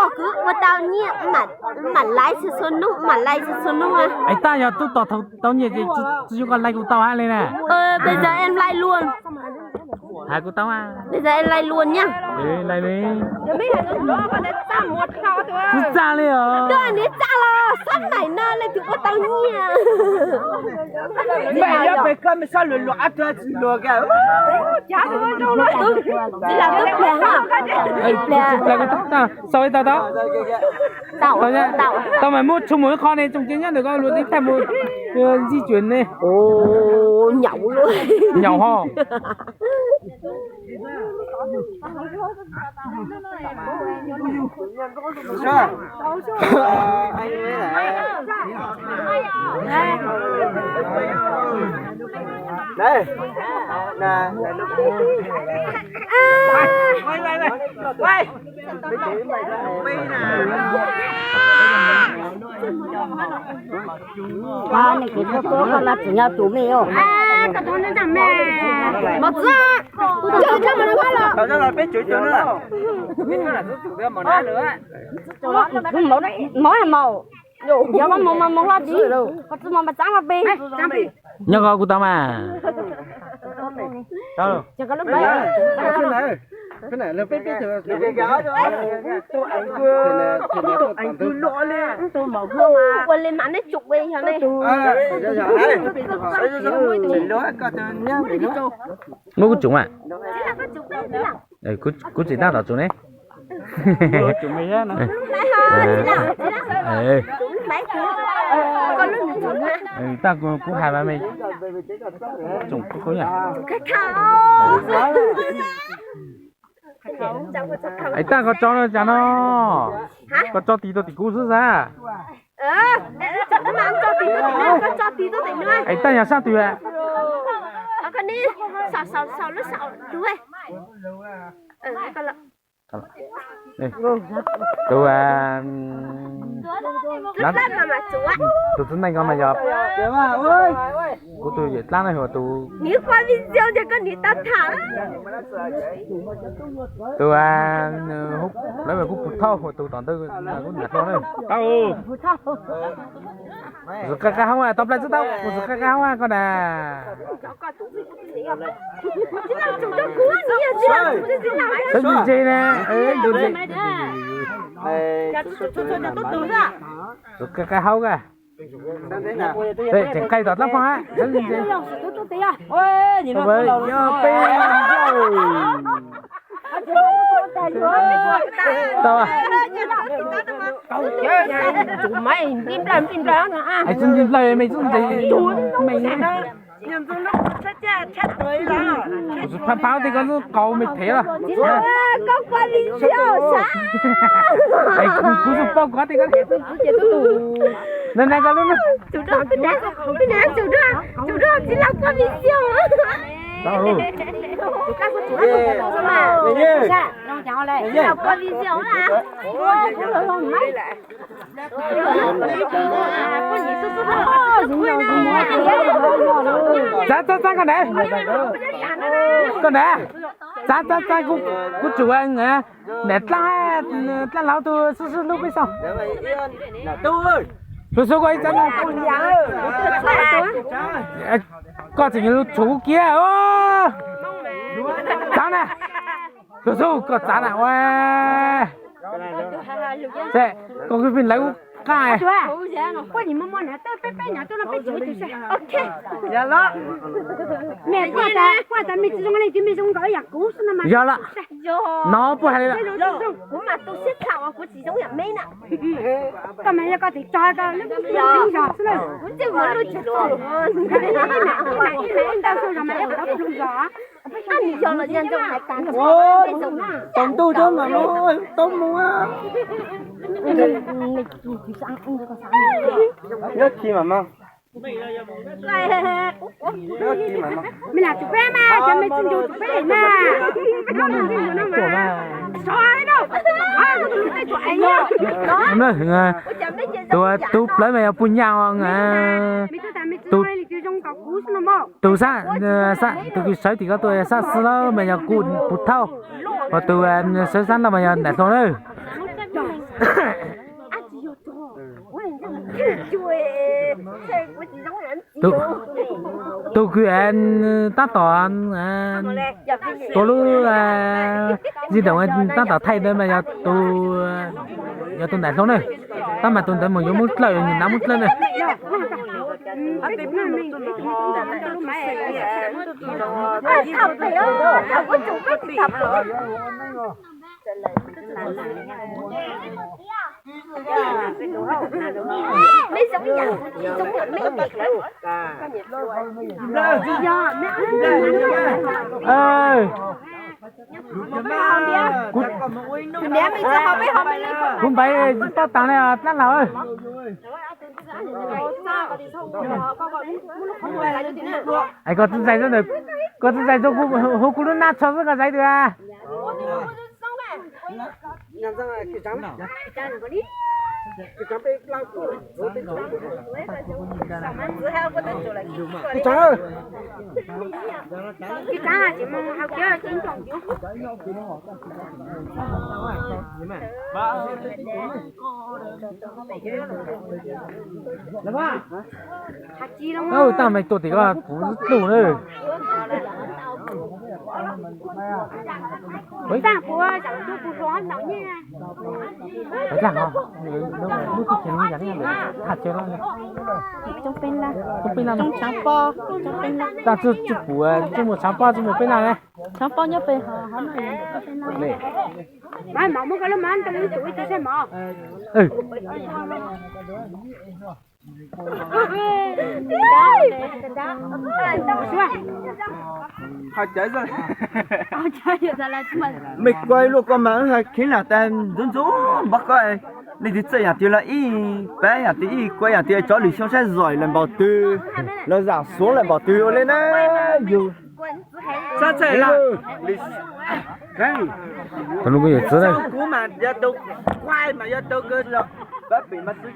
có cứ mà tao nhẹ mà lái sự nung à. Ấy ta giờ tôi tao nhẹ thì chú con like của tao hai lên nè. Bây giờ em like luôn. Hai của tao à. Bây giờ em like luôn nhá. Like đi. Giờ mấy thằng nó còn để tao một khâu thôi. Cứ ra đi à. Tôi anh đi ra là sắp này nó lên thì có tao nhẹ. Mày nhớ về cơm sao lừa lừa ăn thôi lừa kìa. Chả được đâu nữa. Chỉ là tức lẹ hả? Là cái tao sao tao đó. Tao mày mua chung một con này trong kia nhá được không? Luôn đi thêm một di chuyển này. Ồ, nhậu luôn. Nhậu ho. Đây. Nè. Quay. Ba này cái nó có là chỉ nhau chủ mẹ không? Cái thằng nó chẳng mẹ. Mất ra. Chờ cho mà nó quá là. Tao là biết chủ nữa. Biết nó là chủ cái món ăn nữa. Cái món là màu. Giờ màu hoa gì? Có chứ mà trắng là bê. Nhớ gọi của tao mà. Đâu? Chẳng có lúc đấy. Cái này là biết được cái gáo thôi. Tôi anh cứ lọ lên. Tôi màu hương mà. Quên lên màn đấy chụp đi thằng này. Mua của chúng à? Chỉ là có chụp đấy chứ nào. Đây, của chị tao đọc chúng đấy. Chúng mày á nó. Mấy thứ. Con lúc này chụp nè. Ta cũng hai ba mình. Chúng có nhỉ? Cái khảo. Ấy ta có cho nó chả nó. Có cho tí tôi thì cú rút ra. Cho nó mang cho tí tôi tí nữa. Con cho tí tôi tí nữa. Ấy ta nhà sao tùy ạ? Con đi. Sao nó sao đuôi. Con lợn. Đây. Tôi Lát mà chú ạ. tôi tính này con mà dọc. Kìa mà ơi. Của tôi vậy lát này hồi tôi. Nếu qua video cho con đi ta thắng. Tôi hút lấy về hút phụt thau hồi tôi toàn tôi cũng nhặt luôn đấy. Tao. Rồi cái không à, tóm lại giúp tao. Rồi cái không à con à. Chứ nào chúng ta cứu gì à? Chứ nào chúng ta làm Cái gì chơi nè? Đồ gì? Rồi cái không à. Đây, chẳng cây tọt lắm không á? Cái gì chơi? Ôi, nhìn nó với tao à? Chú mày tìm lại nữa à? Ai xin tìm lại mày xin gì? Mày Nhìn tôi nó chết tới đó. pháo thì con cầu mày thế là. Con qua video sao? Ai cũng giúp bao quá thì con. Nên này con luôn. Chủ đó bên nè chủ đó chỉ làm qua video. Đâu? Chủ các chủ đó mà. Nó chào lại. Làm qua video là. Dạ con đấy. Con đấy. Dạ của chủ anh nè. Để ta lão tôi sư lúc bây giờ. Tôi. Số coi chân. Có chỉ như chú kia. Ô. Chán nè. Số có chán à. Ôi. Thế, con cái pin lấy cái Qua nhìn mama nè, tao bé nhà tôi nó bé chú xe. Ok. Dạ đó. Mẹ qua ta mình chúng này mình chúng gọi giặc cũ xong mà. giờ là nó不hay là cũng mà tôi xếp thảo của chị giống nhà mấy nè. Cái mày có thể cho cái nó cũng không rõ rồi. Cũng chưa muốn nó chết rồi. Cái này tao sao mà em đó không rõ. Anh cho là nhân trong hải tán. Tổng tu chứ mà nó tôm mua. Rất chi mà mang. Mình làm chụp em mà, cho mình xin chụp em mà. Xoay đâu. tôi lấy mày phun nhau tôi sa tôi sấy thì có tôi sa sơ mày nhà cùn bút thau và tôi sấy sắn là mày nhà đẹp thôi đấy tôi cứ ăn ta tỏ tôi lúc di động ta tỏ thay đây mà giờ tôi đại số này ta mà tôi tới một giống mút lợi nhìn nắm mút lên này mấy giống như giống như mấy việc ơi cũng phải ta tặng này ta nào ơi ai có tin dạy cho được có tin dạy cho cô cô nó nát cho rất là dạy được à cái cháu chỉ mong học chơi chính trọng chứ đâu ta mày tụi thì có đủ nữa ta của chẳng cho cuộc sống nào nhé phải chẳng không nó cái chuyện như vậy này thật chứ nó trong bên là trong sáng po trong bên là ta chưa chưa một sáng po chưa một bên nào này sáng po nhớ về họ này mai mà muốn cái lúc mà anh ta lấy tuổi cho xem mà Họ chơi rồi. Mày quay luôn con mà khi nào tên run run bắt coi đi thì chơi nhà thì là y bé nhà thì y quay nhà thì cho lì xong sẽ giỏi lần bảo tư nó giảm xuống lần bảo tư lên đấy dù Sao chạy là cái còn lúc bây giờ đây cú mà ra đâu quay mà ra đâu cơ rồi bác bị mất cái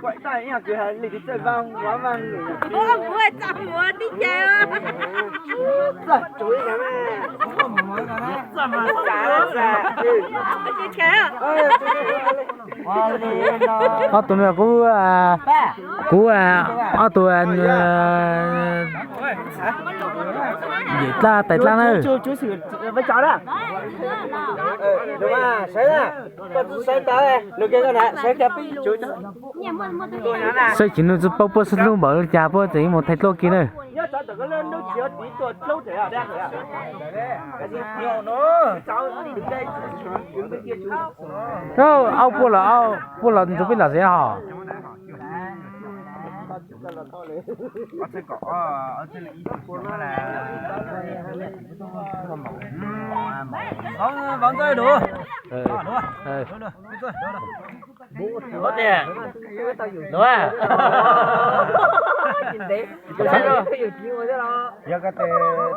quậy tay nhà cửa hàng lì thì chơi vang quá vang ông ơi chào mùa đi chơi rồi chuối cả mẹ có tụi nó cú tụi gì ta tại ta nữa chú xử với chó đó đúng à sấy à con sấy tới đây được cái con này sấy đẹp chú sấy chỉ nó giúp bao bao sức luôn bảo cha bao chỉ một thay lô kia nữa nhớ cháu tự có lên nó chiếu tí tuột lâu thế à đẹp thế à cái gì nhiều nó cháu đứng đây đứng bên kia chú đâu ao bố là chú biết là gì hả ở trên cỏ ở trên là ý của nó là bóng rơi đủ có tiền đúng à giờ cái tê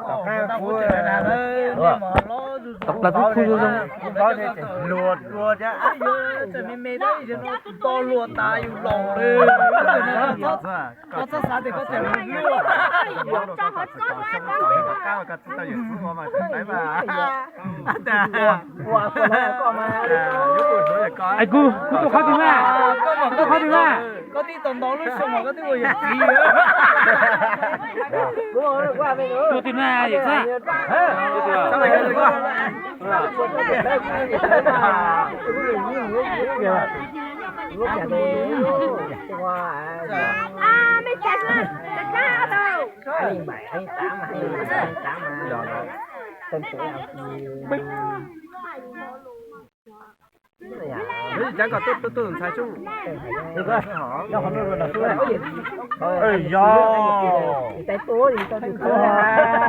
tao khai của tập là cũng không có thể luột luột chứ trời mê mê đấy chứ nó to luột ta yêu lòng đi có sao sao thì có thể luột cho họ cho cao cả tao hiểu không mà đấy mà quả của nó có mà ai cu có khó tìm à có khó tìm à có tí tầm đó lúc xong mà có tí ngồi gì đúng rồi qua bên nữa tôi tìm à vậy sao sao lại được qua mấy chả cá đâu anh 7 anh 8 mà anh 8 mà rồi tên tuổi chắc có tôi sai chú được rồi nó không được là tôi ơi do tay tối thì tôi được